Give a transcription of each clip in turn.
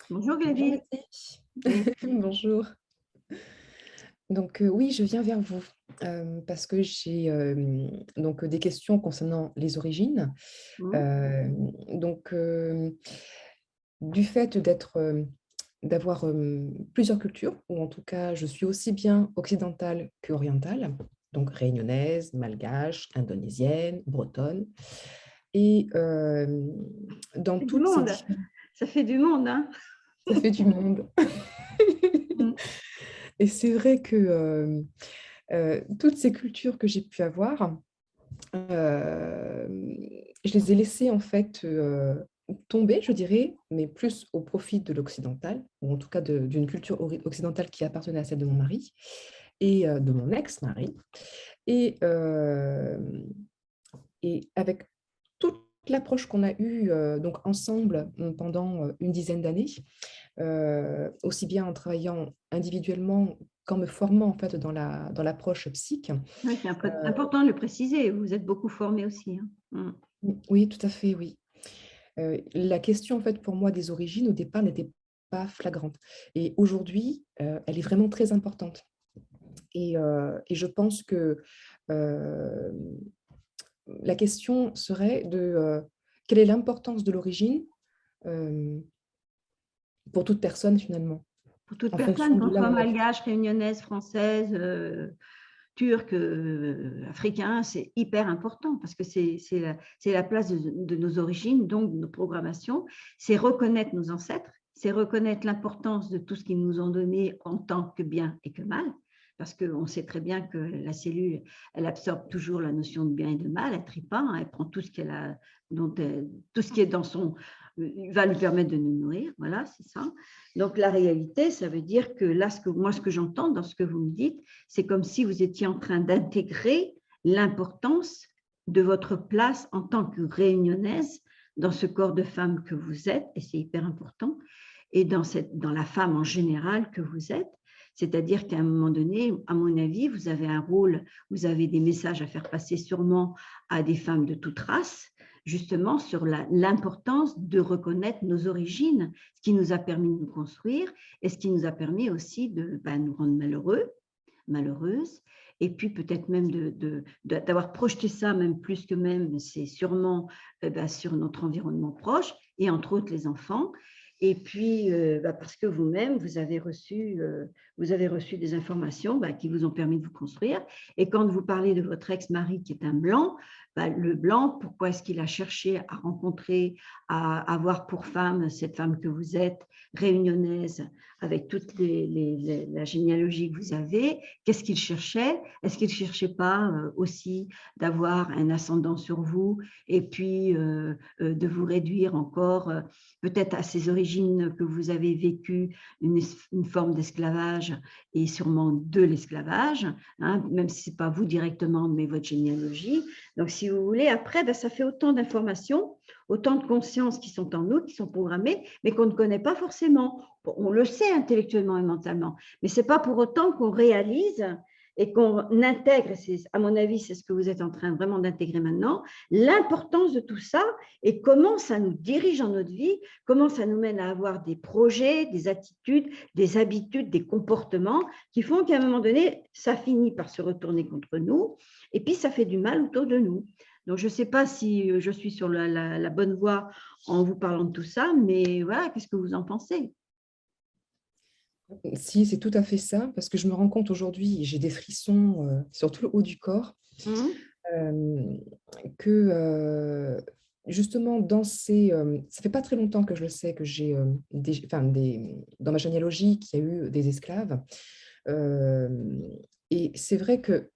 Bonjour Bonjour Gladys. Mathilde. Oui. Bonjour. Donc oui, je viens vers vous parce que j'ai donc des questions concernant les origines. Mhm. Donc du fait d'avoir plusieurs cultures, ou en tout cas, je suis aussi bien occidentale qu'orientale, donc réunionnaise, malgache, indonésienne, bretonne. Et dans C'est du toutes ces monde. différentes... Ça fait du monde, hein? Ça fait du monde. Mm. Et c'est vrai que toutes ces cultures que j'ai pu avoir, je les ai laissées en fait tomber, je dirais, mais plus au profit de l'occidental, ou en tout cas d'une culture occidentale qui appartenait à celle de mon mari et de mon ex-mari. Et, euh, et avec toute l'approche qu'on a eue donc ensemble pendant une dizaine d'années, aussi bien en travaillant individuellement qu'en me formant en fait dans l'approche psych. Ouais, c'est important de le préciser. Vous êtes beaucoup formés aussi, hein. Mm. Oui, tout à fait, oui. La question en fait pour moi des origines au départ n'était pas flagrante et aujourd'hui, elle est vraiment très importante et je pense que, heu, la question serait de, quelle est l'importance de l'origine, hem, pour toute personne finalement? Pour toute En personne, fonction de qu'on là soit où on habite. malgache, réunionnaise, française, turque, africain, c'est hyper important parce que c'est la place de nos origines, donc de nos programmations. C'est reconnaître nos ancêtres, c'est reconnaître l'importance de tout ce qu'ils nous ont donné en tant que bien et que mal. Parce qu'on sait très bien que la cellule, elle absorbe toujours la notion de bien et de mal, elle ne trie pas, hein, elle prend tout ce qu'elle a, tout ce qui est dans son, va lui permettre de nous nourrir, voilà, c'est ça. Donc la réalité, ça veut dire que là, ce que j'entends dans ce que vous me dites, c'est comme si vous étiez en train d'intégrer l'importance de votre place en tant que réunionnaise dans ce corps de femme que vous êtes, et c'est hyper important, et dans la femme en général que vous êtes. C'est-à-dire qu'à un moment donné, à mon avis, vous avez un rôle, vous avez des messages à faire passer sûrement à des femmes de toute race, justement sur l'importance de reconnaître nos origines, ce qui nous a permis de nous construire et ce qui nous a permis aussi de nous rendre malheureux, malheureuse, et puis peut-être même d'avoir projeté ça, même plus que même, c'est sûrement sur notre environnement proche, et entre autres les enfants. Et puis, parce que vous-même, vous avez reçu des informations qui vous ont permis de vous construire. Et quand vous parlez de votre ex-mari qui est un blanc, le blanc, pourquoi est-ce qu'il a cherché à rencontrer, à avoir pour femme cette femme que vous êtes, réunionnaise, avec toute la généalogie que vous avez? Qu'est-ce qu'il cherchait? Est-ce qu'il ne cherchait pas aussi d'avoir un ascendant sur vous et puis de vous réduire encore peut-être à ces origines que vous avez vécues, une forme d'esclavage et sûrement de l'esclavage, hein, même si ce n'est pas vous directement, mais votre généalogie. Donc, si vous voulez, après, ça fait autant d'informations, autant de consciences qui sont en nous, qui sont programmées, mais qu'on ne connaît pas forcément. Bon, on le sait intellectuellement et mentalement, mais ce n'est pas pour autant qu'on réalise et qu'on intègre, à mon avis, c'est ce que vous êtes en train vraiment d'intégrer maintenant, l'importance de tout ça et comment ça nous dirige dans notre vie, comment ça nous mène à avoir des projets, des attitudes, des habitudes, des comportements qui font qu'à un moment donné, ça finit par se retourner contre nous et puis ça fait du mal autour de nous. Donc, je ne sais pas si je suis sur la bonne voie en vous parlant de tout ça, mais voilà, qu'est-ce que vous en pensez? Si, c'est tout à fait ça, parce que je me rends compte aujourd'hui, et j'ai des frissons sur tout le haut du corps, Mhm. euh, que justement, ça fait pas très longtemps que je le sais, que j'ai dans ma généalogie, qu'il y a eu des esclaves. Euh, et c'est vrai que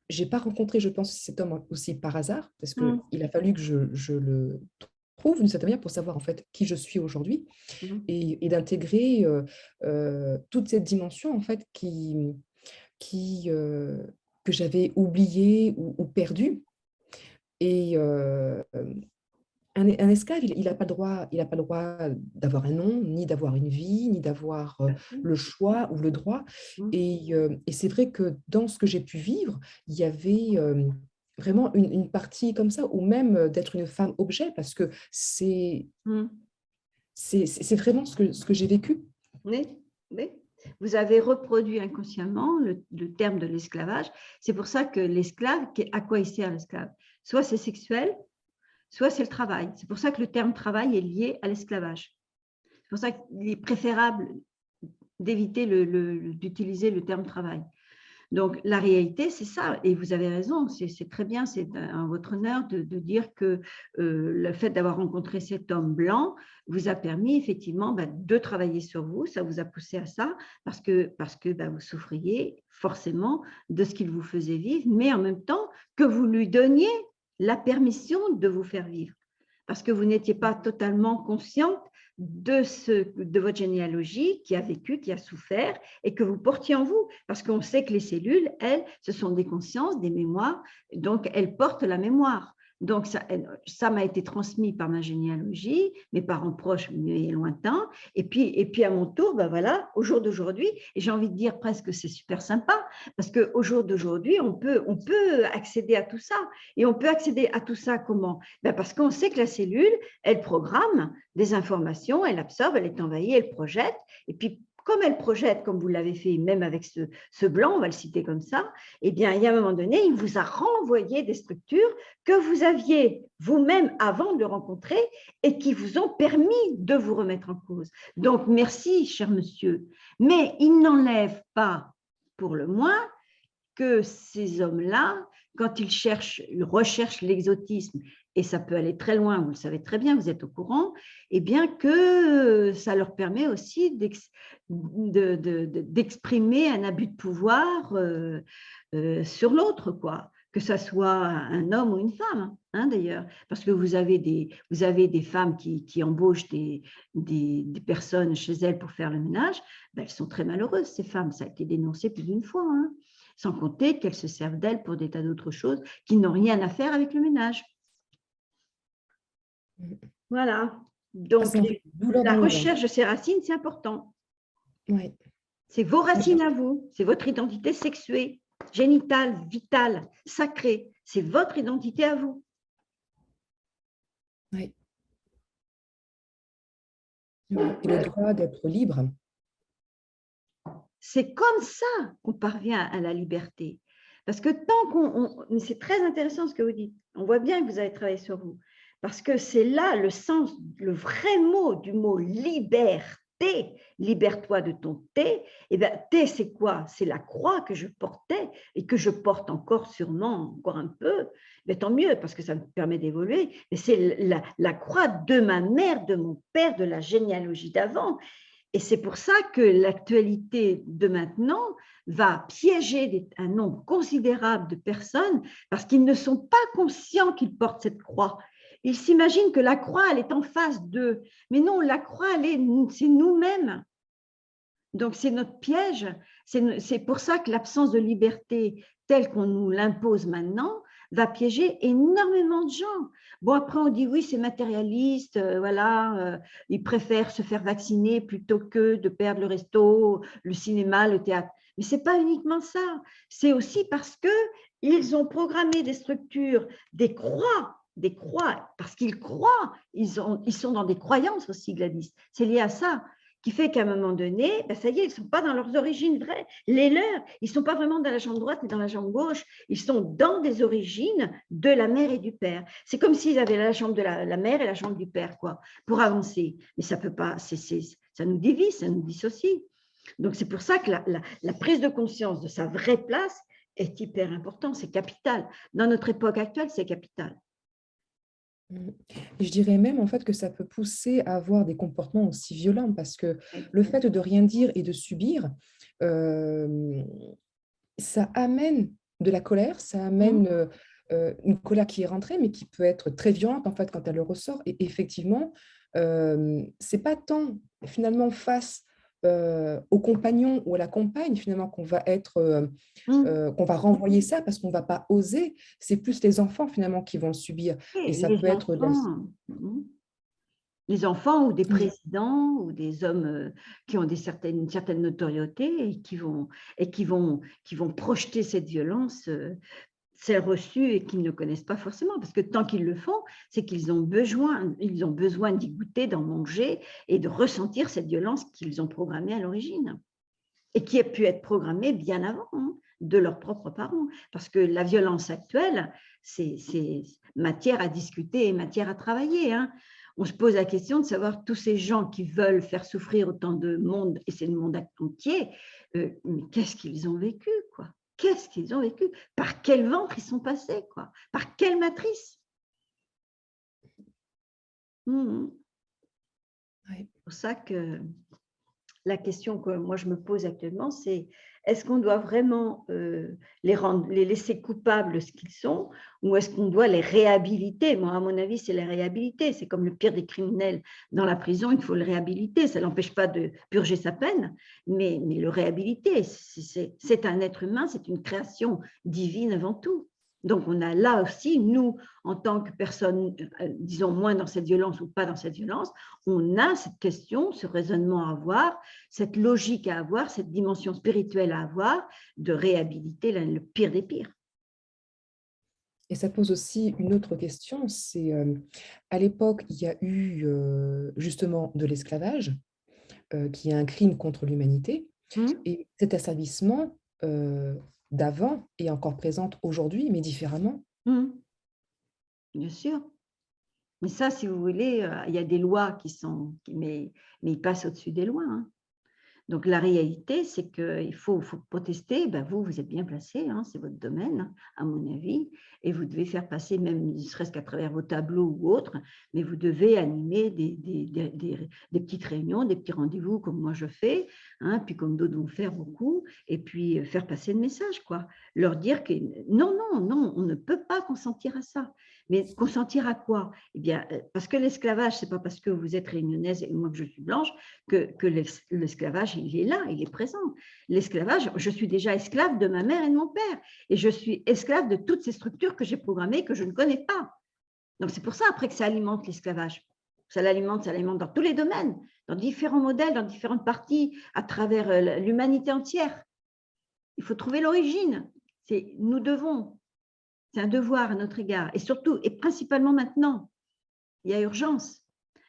j'ai pas rencontré, je pense, cet homme aussi par hasard, parce Mhm. qu'il a fallu que je le trouve d'une certaine manière pour savoir en fait qui je suis aujourd'hui Mhm. et d'intégrer toute cette dimension en fait qui, que j'avais oubliée ou perdue. Et un esclave, il n'a pas le droit, il a pas le droit d'avoir un nom, ni d'avoir une vie, ni d'avoir le choix ou le droit. Mhm. Et c'est vrai que dans ce que j'ai pu vivre, il y avait vraiment une partie comme ça, ou même d'être une femme objet, parce que Mhm. c'est vraiment ce que j'ai vécu. Oui, oui. Vous avez reproduit inconsciemment le terme de l'esclavage. C'est pour ça que l'esclave, à quoi il sert l'esclave? Soit c'est sexuel, soit c'est le travail. C'est pour ça que le terme travail est lié à l'esclavage. C'est pour ça qu'il est préférable d'éviter d'utiliser le terme travail. Donc, la réalité, c'est ça. Et vous avez raison, c'est très bien, c'est à votre honneur de dire que le fait d'avoir rencontré cet homme blanc vous a permis effectivement de travailler sur vous. Ça vous a poussé à ça parce que vous souffriez forcément de ce qu'il vous faisait vivre, mais en même temps que vous lui donniez la permission de vous faire vivre. Parce que vous n'étiez pas totalement consciente de votre généalogie qui a vécu, qui a souffert et que vous portiez en vous. Parce qu'on sait que les cellules, elles, ce sont des consciences, des mémoires, donc elles portent la mémoire. Donc, ça m'a été transmis par ma généalogie, mes parents proches, mais lointains. Et puis à mon tour, voilà, au jour d'aujourd'hui, et j'ai envie de dire presque c'est super sympa, parce qu'au jour d'aujourd'hui, on peut accéder à tout ça. Et on peut accéder à tout ça comment? Parce qu'on sait que la cellule, elle programme des informations, elle absorbe, elle est envahie, elle projette. Et puis, comme elle projette, comme vous l'avez fait, même avec ce blanc, on va le citer comme ça, eh bien, il y a un moment donné, il vous a renvoyé des structures que vous aviez vous-même avant de le rencontrer et qui vous ont permis de vous remettre en cause. Donc, merci, cher monsieur. Mais il n'enlève pas, pour le moins, que ces hommes-là, quand ils recherchent l'exotisme, et ça peut aller très loin, vous le savez très bien, vous êtes au courant, et bien que ça leur permet aussi d'exprimer un abus de pouvoir sur l'autre, quoi. Que ça soit un homme ou une femme, hein, d'ailleurs, parce que vous avez des femmes qui embauchent des personnes chez elles pour faire le ménage, elles sont très malheureuses, ces femmes, ça a été dénoncé plus d'une fois, hein, sans compter qu'elles se servent d'elles pour des tas d'autres choses qui n'ont rien à faire avec le ménage. Voilà. Donc, la recherche de ces racines, c'est important. Oui. C'est vos racines à vous, c'est votre identité sexuée, génitale, vitale, sacrée. C'est votre identité à vous. Oui. Et le droit d'être libre. C'est comme ça qu'on parvient à la liberté. Parce que tant qu'on... C'est très intéressant ce que vous dites. On voit bien que vous avez travaillé sur vous. Parce que c'est là le sens, le vrai mot du mot liberté. Libère-toi de ton T. Et bien, T, c'est quoi? C'est la croix que je portais et que je porte encore sûrement, encore un peu. Mais tant mieux, parce que ça me permet d'évoluer. Mais c'est la croix de ma mère, de mon père, de la généalogie d'avant. Et c'est pour ça que l'actualité de maintenant va piéger un nombre considérable de personnes parce qu'ils ne sont pas conscients qu'ils portent cette croix. Ils s'imaginent que la croix, elle est en face d'eux. Mais non, la croix, c'est nous-mêmes. Donc, c'est notre piège. C'est pour ça que l'absence de liberté telle qu'on nous l'impose maintenant va piéger énormément de gens. Bon, après, on dit oui, c'est matérialiste, voilà, ils préfèrent se faire vacciner plutôt que de perdre le resto, le cinéma, le théâtre. Mais ce n'est pas uniquement ça. C'est aussi parce qu'ils ont programmé des structures, des croix, parce qu'ils croient, ils sont dans des croyances aussi, Gladys. C'est lié à ça qui fait qu'à un moment donné, ça y est, ils ne sont pas dans leurs origines vraies, les leurs, ils ne sont pas vraiment dans la jambe droite et dans la jambe gauche, ils sont dans des origines de la mère et du père. C'est comme s'ils avaient la jambe de la mère et la jambe du père, quoi, pour avancer. Mais ça peut pas, ça nous divise, ça nous dissocie. Donc c'est pour ça que la prise de conscience de sa vraie place est hyper importante, c'est capital. Dans notre époque actuelle, c'est capital. Et je dirais même en fait que ça peut pousser à avoir des comportements aussi violents parce que le fait de rien dire et de subir, ça amène de la colère, ça amène une colère qui est rentrée, mais qui peut être très violente en fait quand elle ressort. Et effectivement, c'est pas tant finalement face au compagnon ou à la compagne finalement qu'on va être qu'on va renvoyer ça parce qu'on ne va pas oser. C'est plus les enfants finalement qui vont le subir. Et ça peut être les enfants ou des présidents ou des hommes qui ont une certaine notoriété et qui vont projeter cette violence celles reçues et qu'ils ne connaissent pas forcément, parce que tant qu'ils le font, c'est qu'ils ont besoin d'y goûter, d'en manger et de ressentir cette violence qu'ils ont programmée à l'origine et qui a pu être programmée bien avant, hein, de leurs propres parents, parce que la violence actuelle, c'est matière à discuter et matière à travailler, hein. On se pose la question de savoir tous ces gens qui veulent faire souffrir autant de monde, et c'est le monde entier, mais qu'est-ce qu'ils ont vécu, quoi? Qu'est-ce qu'ils ont vécu? Par quel ventre ils sont passés, quoi? Par quelle matrice? Ouais. C'est pour ça que la question que moi je me pose actuellement, c'est est-ce qu'on doit vraiment les laisser coupables ce qu'ils sont, ou est-ce qu'on doit les réhabiliter? Moi, à mon avis, c'est les réhabiliter. C'est comme le pire des criminels dans la prison, il faut le réhabiliter. Ça ne l'empêche pas de purger sa peine, mais le réhabiliter. C'est un être humain, c'est une création divine avant tout. Donc, on a là aussi, nous, en tant que personnes, disons, moins dans cette violence ou pas dans cette violence, on a cette question, ce raisonnement à avoir, cette logique à avoir, cette dimension spirituelle à avoir, de réhabiliter le pire des pires. Et ça pose aussi une autre question, c'est à l'époque, il y a eu justement de l'esclavage, qui est un crime contre l'humanité, et cet asservissement d'avant est encore présent aujourd'hui, mais différemment. Bien sûr. Mais ça, si vous voulez, il y a des lois mais ils passent au-dessus des lois, hein. Donc, la réalité, c'est qu'il faut protester. Ben, vous êtes bien placé, hein, c'est votre domaine, à mon avis, et vous devez faire passer, même ne serait-ce qu'à travers vos tableaux ou autres, mais vous devez animer des petites réunions, des petits rendez-vous comme moi je fais, hein, puis comme d'autres vont faire beaucoup, et puis faire passer le message, quoi. Leur dire que non, non, non, on ne peut pas consentir à ça. Mais consentir à quoi? Eh bien, parce que l'esclavage, c'est pas parce que vous êtes réunionnaise et moi que je suis blanche que l'esclavage, il est là, il est présent. L'esclavage, je suis déjà esclave de ma mère et de mon père, et je suis esclave de toutes ces structures que j'ai programmées, que je ne connais pas. Donc, c'est pour ça, après, que ça alimente l'esclavage. Ça l'alimente dans tous les domaines, dans différents modèles, dans différentes parties, à travers l'humanité entière. Il faut trouver l'origine. Nous devons. C'est un devoir à notre égard. Et surtout, et principalement maintenant, il y a urgence.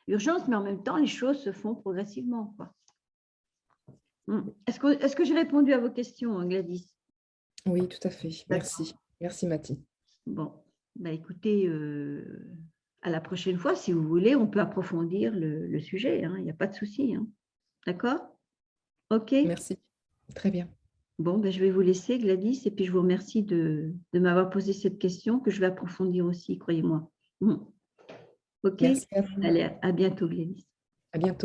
Urgence, mais en même temps, les choses se font progressivement, quoi. Est-ce que j'ai répondu à vos questions, Gladys? Oui, tout à fait. Merci. Merci, Mathie. Bon, bah écoutez, à la prochaine fois, si vous voulez, on peut approfondir le sujet, hein, il n'y a pas de souci, hein. D'accord? OK? Merci. Très bien. Bon, ben, je vais vous laisser, Gladys, et puis je vous remercie de m'avoir posé cette question que je vais approfondir aussi, croyez-moi. OK? Merci à vous. Allez, à bientôt, Gladys. À bientôt.